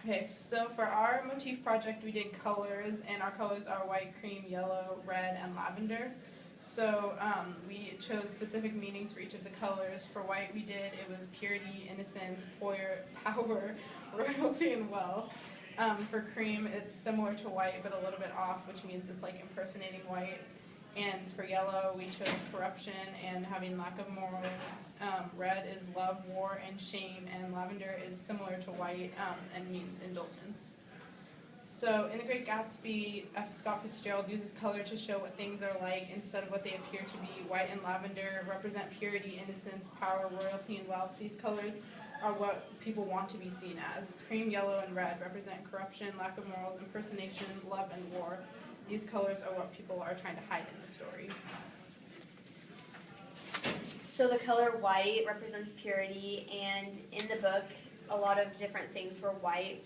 Okay, so for our motif project we did colors, and our colors are white, cream, yellow, red, and lavender. So we chose specific meanings for each of the colors. For white it was purity, innocence, power, royalty, and wealth. For cream it's similar to white but a little bit off, which means it's like impersonating white. And for yellow, we chose corruption and having lack of morals. Red is love, war, and shame, and lavender is similar to white and means indulgence. So in The Great Gatsby, F. Scott Fitzgerald uses color to show what things are like instead of what they appear to be. White and lavender represent purity, innocence, power, royalty, and wealth. These colors are what people want to be seen as. Cream, yellow, and red represent corruption, lack of morals, impersonation, love, and war. These colors are what people are trying to hide in the story. So the color white represents purity, and in the book, a lot of different things were white.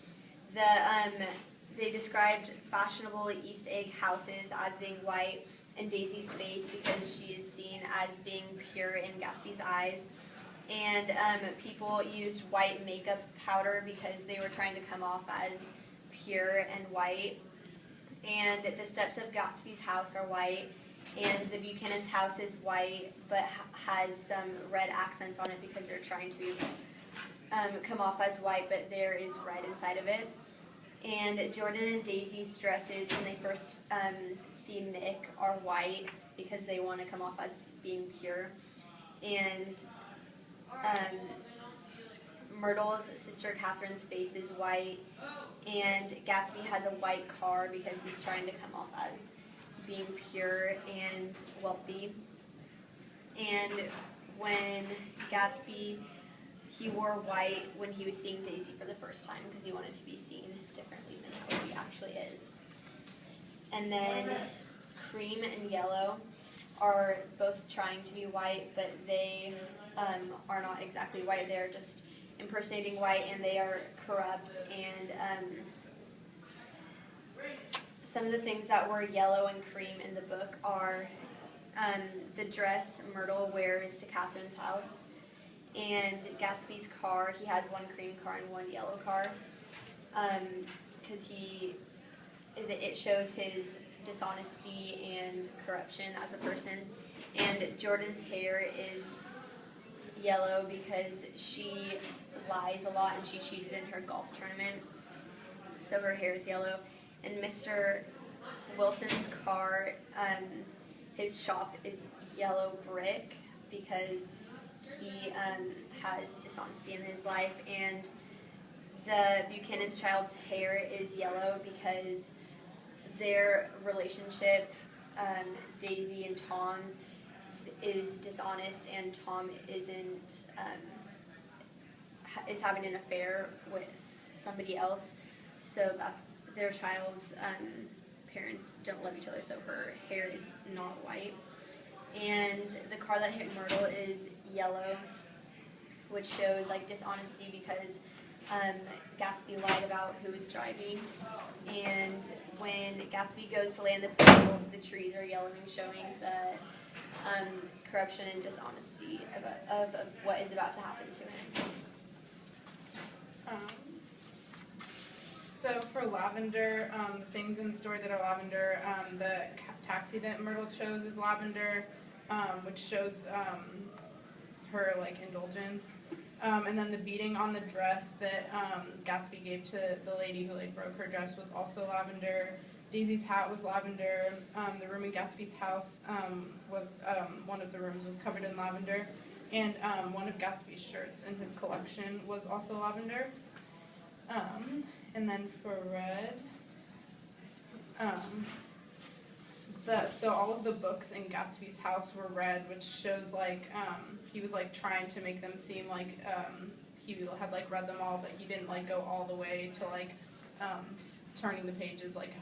They described fashionable East Egg houses as being white, and Daisy's face because she is seen as being pure in Gatsby's eyes. And people used white makeup powder because they were trying to come off as pure and white. And the steps of Gatsby's house are white, and the Buchanan's house is white but has some red accents on it because they're trying to come off as white, but there is red inside of it. And Jordan and Daisy's dresses when they first see Nick are white because they want to come off as being pure. And Myrtle's sister Catherine's face is white, and Gatsby has a white car because he's trying to come off as being pure and wealthy. And when Gatsby, he wore white when he was seeing Daisy for the first time because he wanted to be seen differently than how he actually is. And then cream and yellow are both trying to be white, but they are not exactly white. They're just impersonating white, and they are corrupt. And some of the things that were yellow and cream in the book are the dress Myrtle wears to Catherine's house, and Gatsby's car. He has one cream car and one yellow car because it shows his dishonesty and corruption as a person. And Jordan's hair is yellow because she lies a lot and she cheated in her golf tournament, so her hair is yellow. And Mr. Wilson's car, his shop is yellow brick because he has dishonesty in his life. And the Buchanan's child's hair is yellow because their relationship, Daisy and Tom, is dishonest, and Tom is having an affair with somebody else. So that's their child's parents don't love each other, so her hair is not white. And the car that hit Myrtle is yellow, which shows like dishonesty because Gatsby lied about who was driving. And when Gatsby goes to land the plane, the trees are yellow, showing the corruption and dishonesty of what is about to happen to him. So for lavender, things in the story that are lavender, the taxi that Myrtle chose is lavender, which shows her like indulgence. And then the beating on the dress that Gatsby gave to the lady who like broke her dress was also lavender. Daisy's hat was lavender. The room in Gatsby's house was one of the rooms was covered in lavender, and one of Gatsby's shirts in his collection was also lavender. And then for red, so all of the books in Gatsby's house were red, which shows like he was like trying to make them seem like he had like read them all, but he didn't like go all the way to like turning the pages like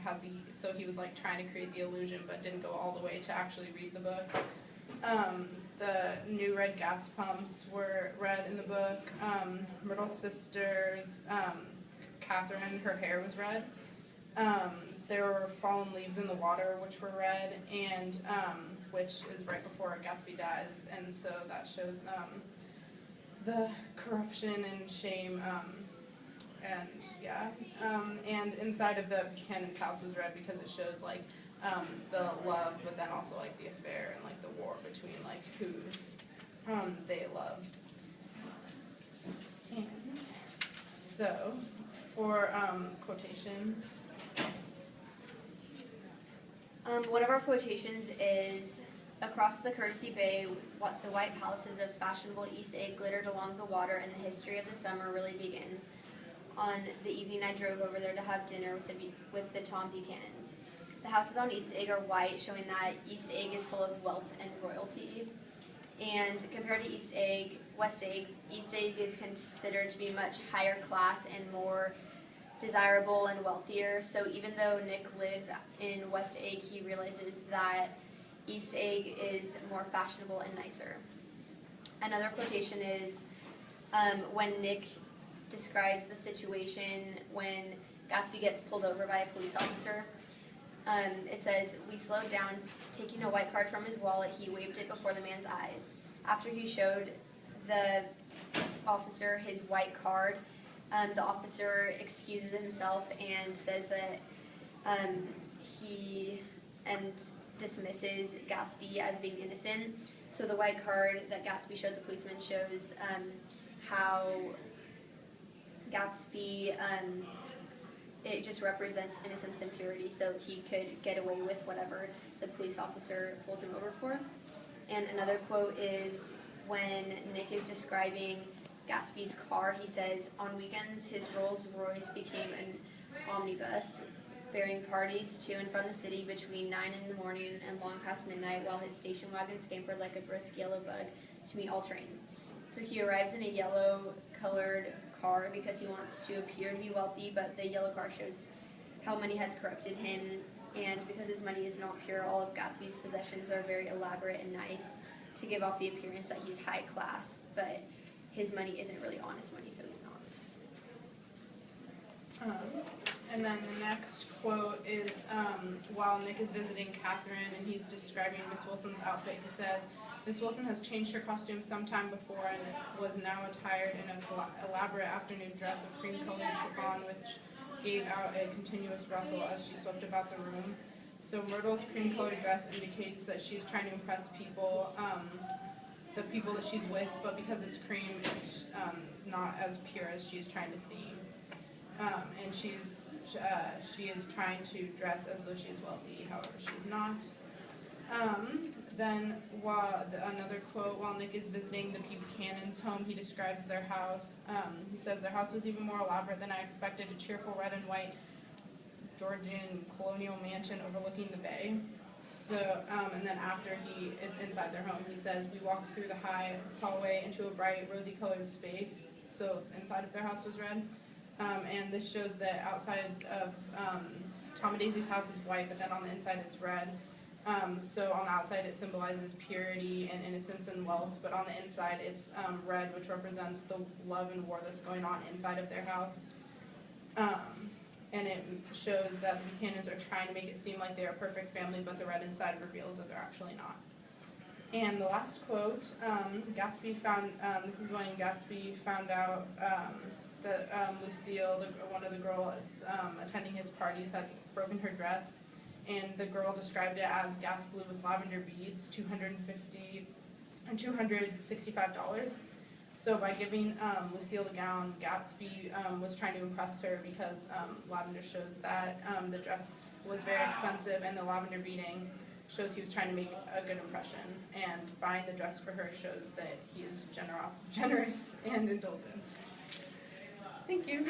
so he was like trying to create the illusion but didn't go all the way to actually read the book. The new red gas pumps were red in the book. Myrtle's sisters, Catherine, her hair was red. There were fallen leaves in the water, which were red, and which is right before Gatsby dies, and so that shows the corruption and shame, and yeah. And inside of the Buchanan's house was red because it shows like the love, but then also like the affair and like the war between like who they loved. And so for quotations. One of our quotations is, "Across the Courtesy Bay, what the white palaces of fashionable East Egg glittered along the water, and the history of the summer really begins on the evening I drove over there to have dinner with the Tom Buchanans. The houses on East Egg are white, showing that East Egg is full of wealth and royalty. And compared to East Egg, West Egg, East Egg is considered to be much higher class and more desirable and wealthier. So even though Nick lives in West Egg, he realizes that East Egg is more fashionable and nicer." Another quotation is when Nick describes the situation when Gatsby gets pulled over by a police officer. It says, "We slowed down. Taking a white card from his wallet, he waved it before the man's eyes. After he showed the officer his white card, the officer excuses himself and says that he dismisses Gatsby as being innocent. So the white card that Gatsby showed the policeman shows how Gatsby, it just represents innocence and purity, so he could get away with whatever the police officer pulled him over for." And another quote is when Nick is describing Gatsby's car, he says, "On weekends, his Rolls Royce became an omnibus, bearing parties to and from the city between 9 in the morning and long past midnight, while his station wagon scampered like a brisk yellow bug to meet all trains." So he arrives in a yellow-colored car because he wants to appear to be wealthy, but the yellow car shows how money has corrupted him, and because his money is not pure, all of Gatsby's possessions are very elaborate and nice to give off the appearance that he's high class, but his money isn't really honest money, so he's not. And then the next quote is while Nick is visiting Catherine and he's describing Miss Wilson's outfit, he says, "Miss Wilson has changed her costume sometime before and was now attired in an elaborate afternoon dress of cream-colored chiffon, which gave out a continuous rustle as she swept about the room." So Myrtle's cream-colored dress indicates that she's trying to impress people, the people that she's with, but because it's cream, it's not as pure as she's trying to seem. And she is trying to dress as though she's wealthy, however she's not. Then another quote, while Nick is visiting the Buchanan's home, he describes their house. He says, "Their house was even more elaborate than I expected, a cheerful red and white Georgian colonial mansion overlooking the bay." So, and then after he is inside their home, he says, "We walked through the high hallway into a bright rosy-colored space." So inside of their house was red. And this shows that outside of Tom and Daisy's house is white, but then on the inside it's red. So on the outside it symbolizes purity and innocence and wealth, but on the inside it's red, which represents the love and war that's going on inside of their house. And it shows that the Buchanans are trying to make it seem like they're a perfect family, but the red inside reveals that they're actually not. And the last quote, Gatsby found, this is when Gatsby found out that Lucille, one of the girls attending his parties, had broken her dress, and the girl described it as gas blue with lavender beads, $265. So by giving Lucille the gown, Gatsby was trying to impress her because lavender shows that the dress was very expensive, and the lavender beading shows he was trying to make a good impression. And buying the dress for her shows that he is generous and indulgent. Thank you.